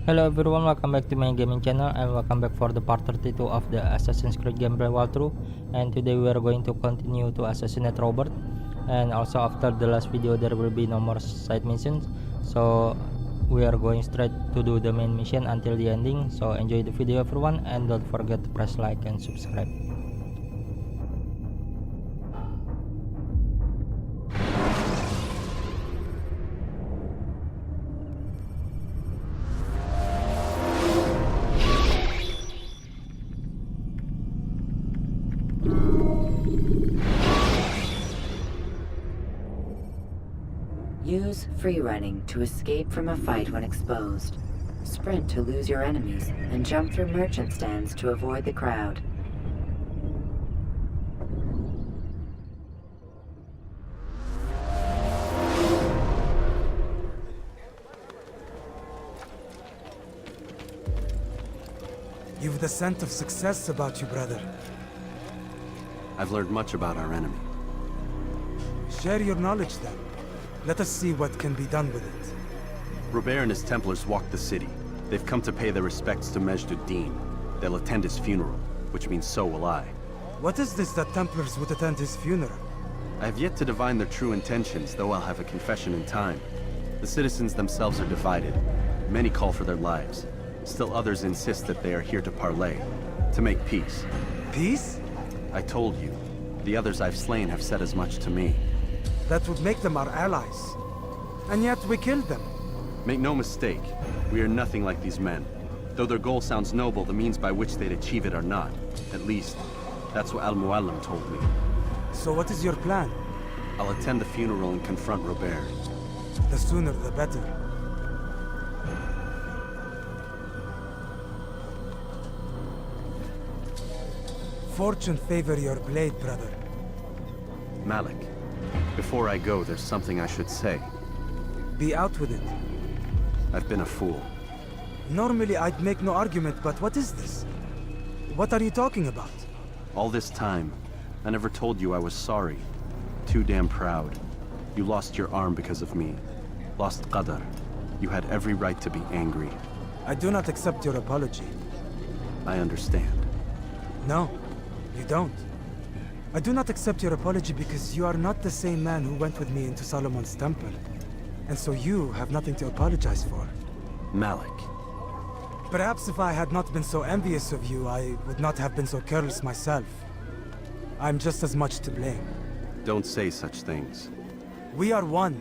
Hello everyone, welcome back to my gaming channel and welcome back for the part 32 of the Assassin's Creed gameplay walkthrough. And today we are going to continue to assassinate Robert, and also after the last video there will be no more side missions, so we are going straight to do the main mission until the ending. So enjoy the video everyone, and don't forget to press like and subscribe. Use free running to escape from a fight when exposed. Sprint to lose your enemies, and jump through merchant stands to avoid the crowd. You've the scent of success about you, brother. I've learned much about our enemy. Share your knowledge then. Let us see what can be done with it. Robert and his Templars walked the city. They've come to pay their respects to Majd ad-Din. They'll attend his funeral, which means so will I. What is this that Templars would attend his funeral? I have yet to divine their true intentions, though I'll have a confession in time. The citizens themselves are divided. Many call for their lives. Still others insist that they are here to parley, to make peace. Peace? I told you. The others I've slain have said as much to me. That would make them our allies. And yet we killed them. Make no mistake, we are nothing like these men. Though their goal sounds noble, the means by which they'd achieve it are not. At least, that's what Al-Muallim told me. So what is your plan? I'll attend the funeral and confront Robert. The sooner the better. Fortune favor your blade, brother. Malik, before I go, there's something I should say. Be out with it. I've been a fool. Normally I'd make no argument, but what is this? What are you talking about? All this time, I never told you I was sorry. Too damn proud. You lost your arm because of me. Lost Qadar. You had every right to be angry. I do not accept your apology. I understand. No, you don't. I do not accept your apology because you are not the same man who went with me into Solomon's temple. And so you have nothing to apologize for. Malik. Perhaps if I had not been so envious of you, I would not have been so careless myself. I'm just as much to blame. Don't say such things. We are one.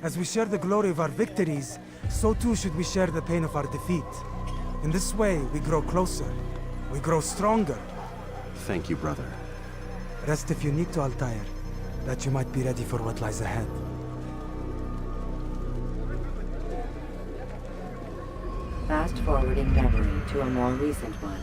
As we share the glory of our victories, so too should we share the pain of our defeat. In this way, we grow closer. We grow stronger. Thank you, brother. Rest if you need to, Altair, that you might be ready for what lies ahead. Fast-forwarding memory to a more recent one.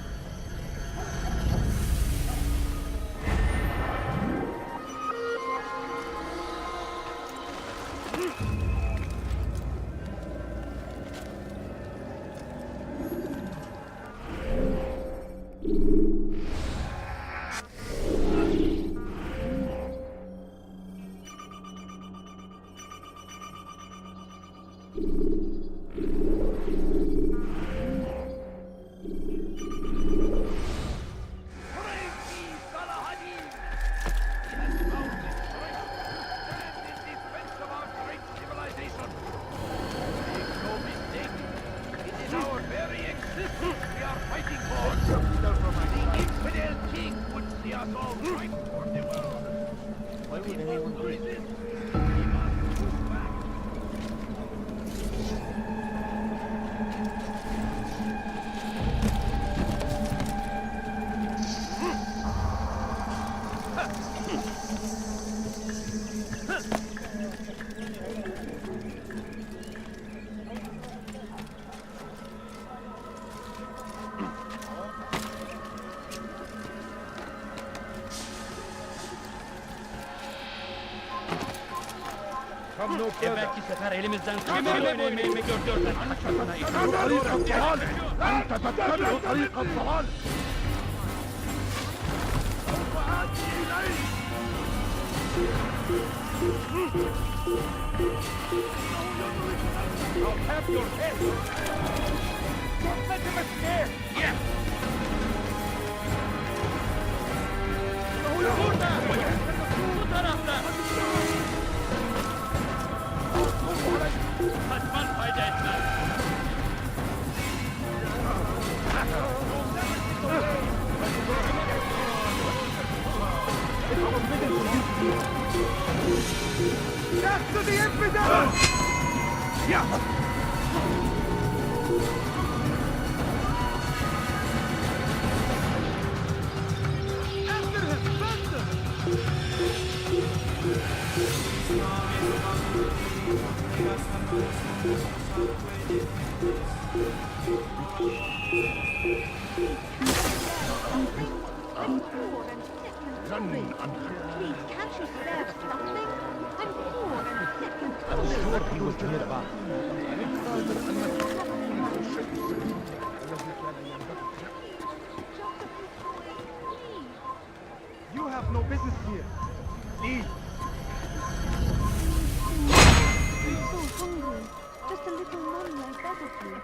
Belki sefer elimizden kurtulmayı dört dörtten. أنت تتبع طريق الضلال. I'll have your head! Burada! Bu tarafta! Kaçman fayda etmez. Death to the infidel! After him! Faster! Please, can't you spare something? I'm poor and sick and You have no business here. Leave. I'm so hungry. Just a little money, I beg of you.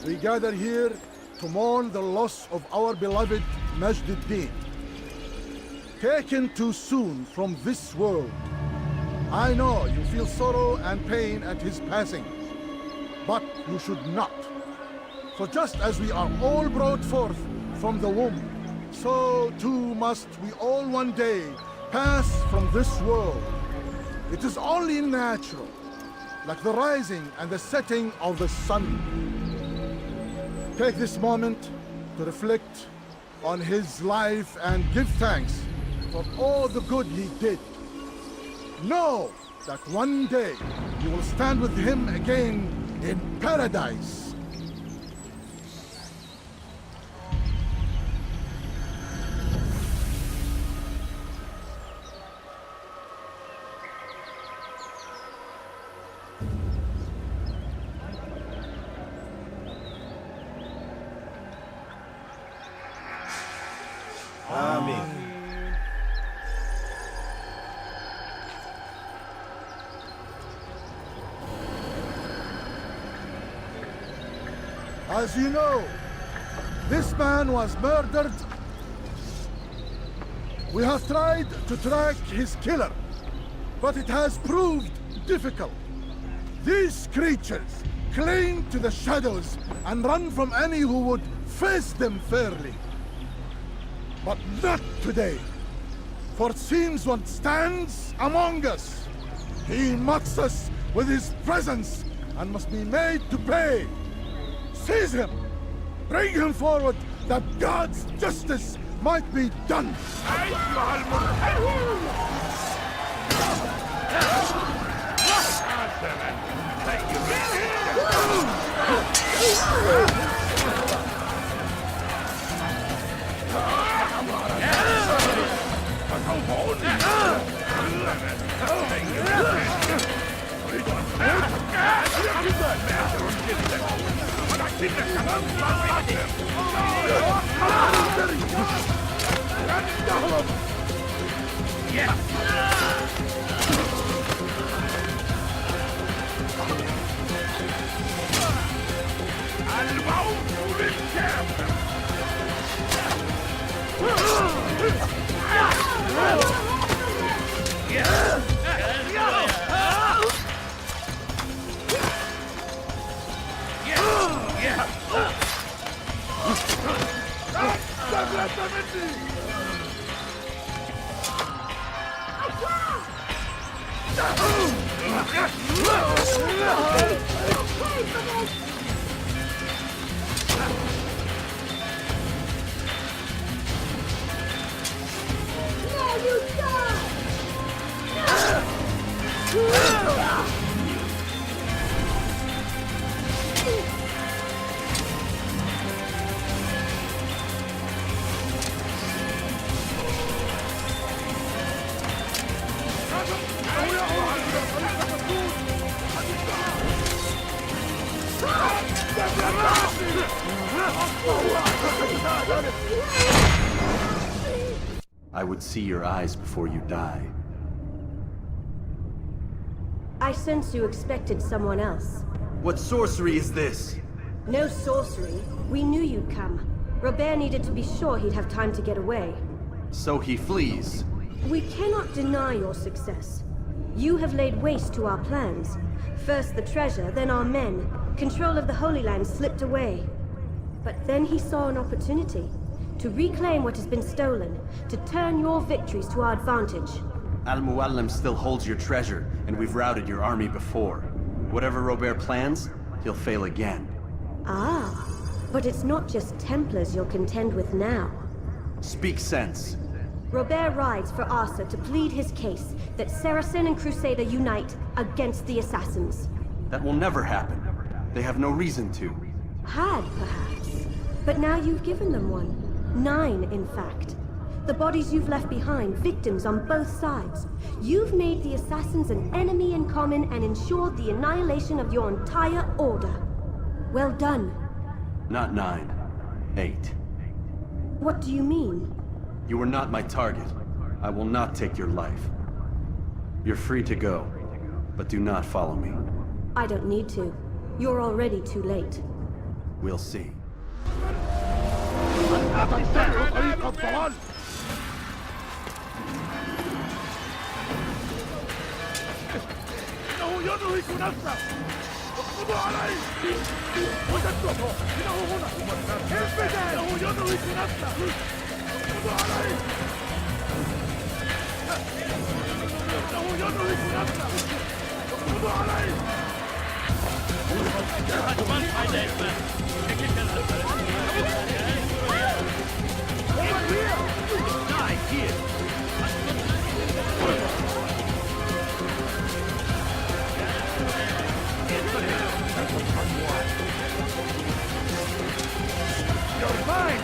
We gather here to mourn the loss of our beloved Majd-ud-Din. Taken too soon from this world. I know you feel sorrow and pain at his passing, but you should not. For just as we are all brought forth from the womb, so too must we all one day pass from this world. It is only natural, like the rising and the setting of the sun. Take this moment to reflect on his life and give thanks for all the good he did. Know that one day you will stand with him again in paradise. As you know, this man was murdered. We have tried to track his killer, but it has proved difficult. These creatures cling to the shadows and run from any who would face them fairly. But not today, for it seems one stands among us. He mocks us with his presence and must be made to pay. Seize him! Bring him forward that God's justice might be done! I would see your eyes before you die. I sense you expected someone else. What sorcery is this? No sorcery. We knew you'd come. Robert needed to be sure he'd have time to get away. So he flees. We cannot deny your success. You have laid waste to our plans. First the treasure, then our men. Control of the Holy Land slipped away. But then he saw an opportunity to reclaim what has been stolen, to turn your victories to our advantage. Al-Muallim still holds your treasure, and we've routed your army before. Whatever Robert plans, he'll fail again. Ah, but it's not just Templars you'll contend with now. Speak sense. Robert rides for Acre to plead his case that Saracen and Crusader unite against the Assassins. That will never happen. They have no reason to. Had, perhaps. But now you've given them one. 9, in fact. The bodies you've left behind, victims on both sides. You've made the Assassins an enemy in common and ensured the annihilation of your entire order. Well done. Not 9. 8. What do you mean? You were not my target. I will not take your life. You're free to go, but do not follow me. I don't need to. You're already too late. We'll see. إنه يضحك نفسه. اقبضوا عليه. وجدته. إنه هنا. إنه يضحك نفسه. اقبضوا عليه. إنه يضحك نفسه. اقبضوا عليه. Kaçman fayda etmez. Çekil kenara. Die here. You're mine!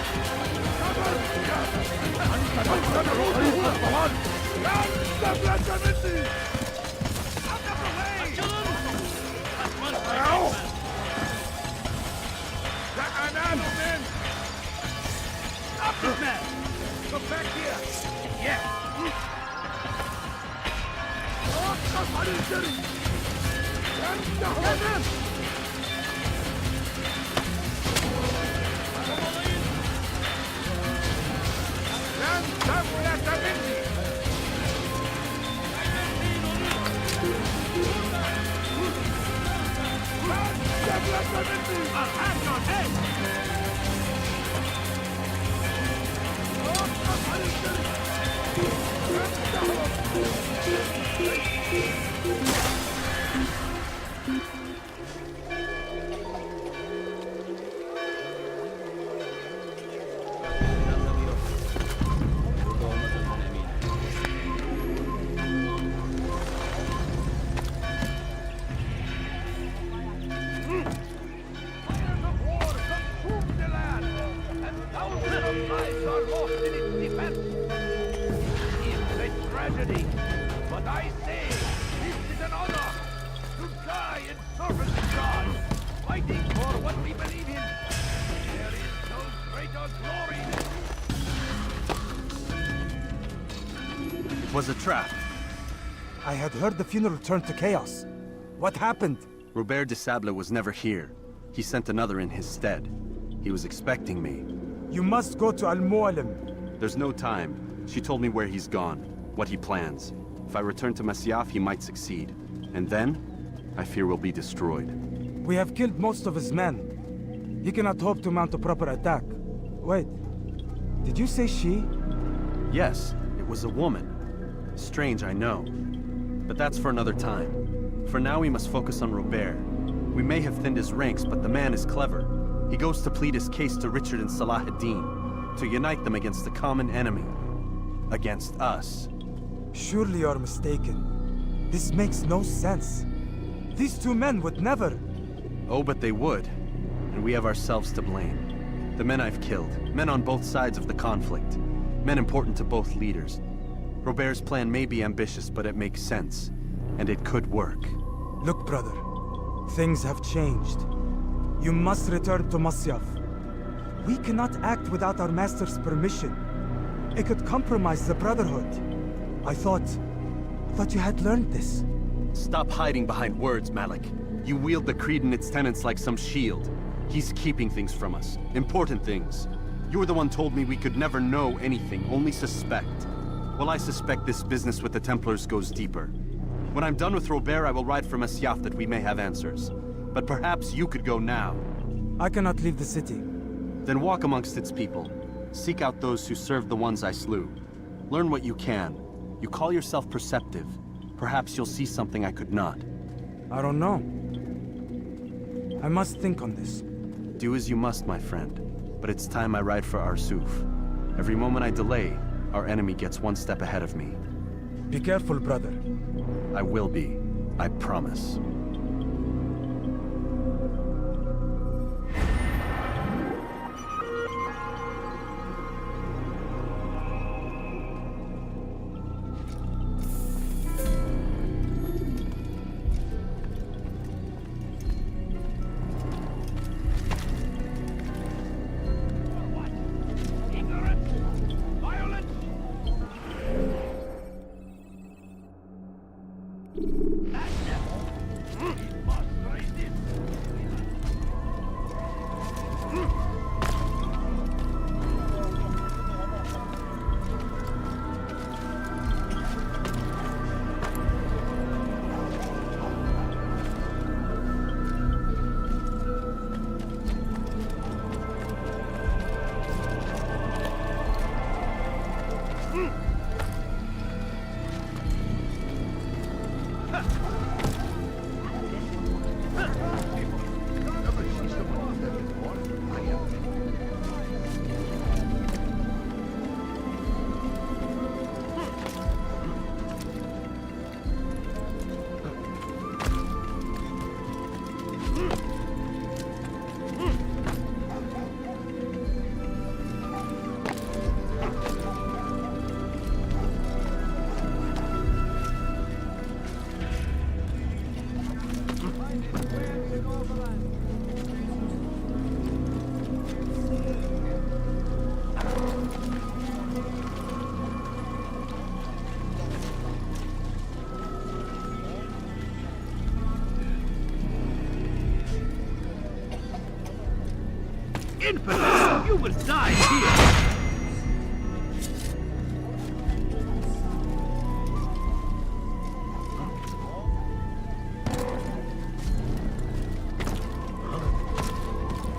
Look back here! Yeah! But I say, this is an honor to die in service of God, fighting for what we believe in. There is no greater glory. It was a trap. I had heard the funeral turned to chaos. What happened? Robert de Sable was never here. He sent another in his stead. He was expecting me. You must go to Al-Muallim. There's no time. She told me where he's gone, what he plans. If I return to Masyaf, he might succeed. And then, I fear we'll be destroyed. We have killed most of his men. He cannot hope to mount a proper attack. Wait, did you say she? Yes, it was a woman. Strange, I know. But that's for another time. For now, we must focus on Robert. We may have thinned his ranks, but the man is clever. He goes to plead his case to Richard and Salah ad-Din, to unite them against the common enemy. Against us. Surely you're mistaken. This makes no sense. These two men would never... Oh, but they would. And we have ourselves to blame. The men I've killed, men on both sides of the conflict. Men important to both leaders. Robert's plan may be ambitious, but it makes sense. And it could work. Look, brother. Things have changed. You must return to Masyaf. We cannot act without our master's permission. It could compromise the Brotherhood. I thought you had learned this. Stop hiding behind words, Malik. You wield the Creed and its tenets like some shield. He's keeping things from us. Important things. You're the one told me we could never know anything, only suspect. Well, I suspect this business with the Templars goes deeper. When I'm done with Robert, I will ride for Masyaf that we may have answers. But perhaps you could go now. I cannot leave the city. Then walk amongst its people. Seek out those who served the ones I slew. Learn what you can. You call yourself perceptive. Perhaps you'll see something I could not. I don't know. I must think on this. Do as you must, my friend. But it's time I ride for Arsuf. Every moment I delay, our enemy gets one step ahead of me. Be careful, brother. I will be. I promise. Infidel! You will die here!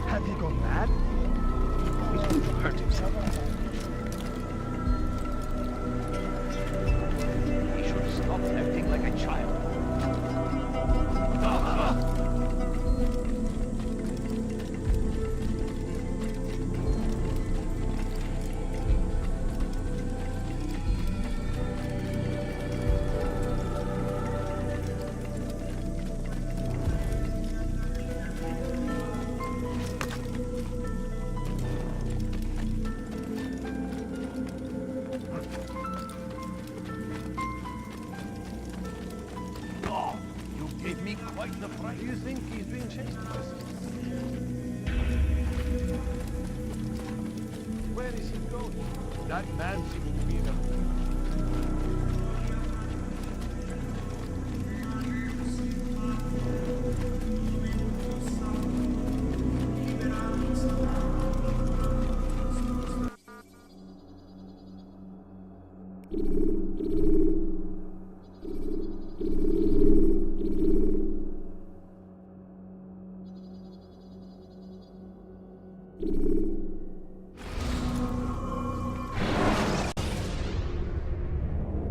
Have you gone mad? He's going to hurt himself. He should stop acting like a child. Quite the price. Do you think he's being chased by Where is he going? That man seems to be the...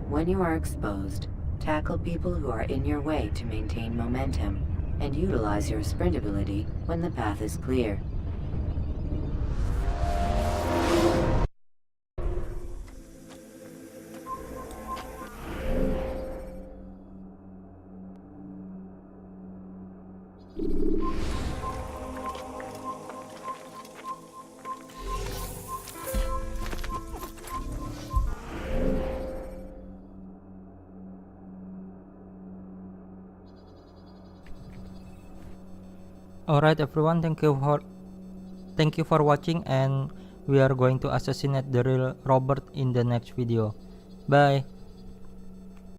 When you are exposed, tackle people who are in your way to maintain momentum, and utilize your sprint ability when the path is clear. Alright everyone, thank you for watching, and we are going to assassinate the real Robert in the next video. Bye.